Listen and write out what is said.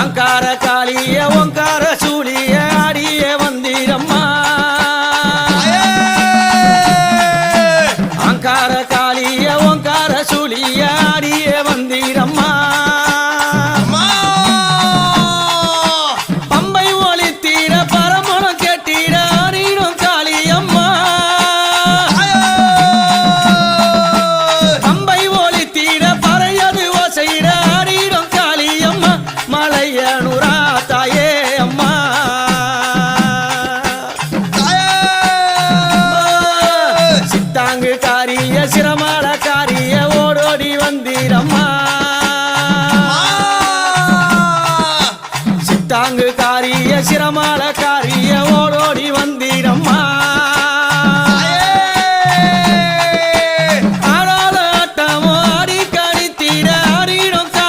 அங்கார காளிய ஓங்கார சூழிய ஆடிய வந்திரம்மா அங்கார காளிய ஓங்கார சூழிய ஆடிய வந்திரம்மா பம்பை ஒளி தீர பரமணம் கேட்டீர ஆடிடும் காளியம்மா பம்பை ஒளி தீர பறையது ஓசையிட ஆடிடும் காளியம்மா மலையனுரா தாயே அம்மா சித்தாங்கு காரிய சிரமால காரிய ஓடோடி வந்தீரம்மா சித்தாங்கு காரிய சிரமால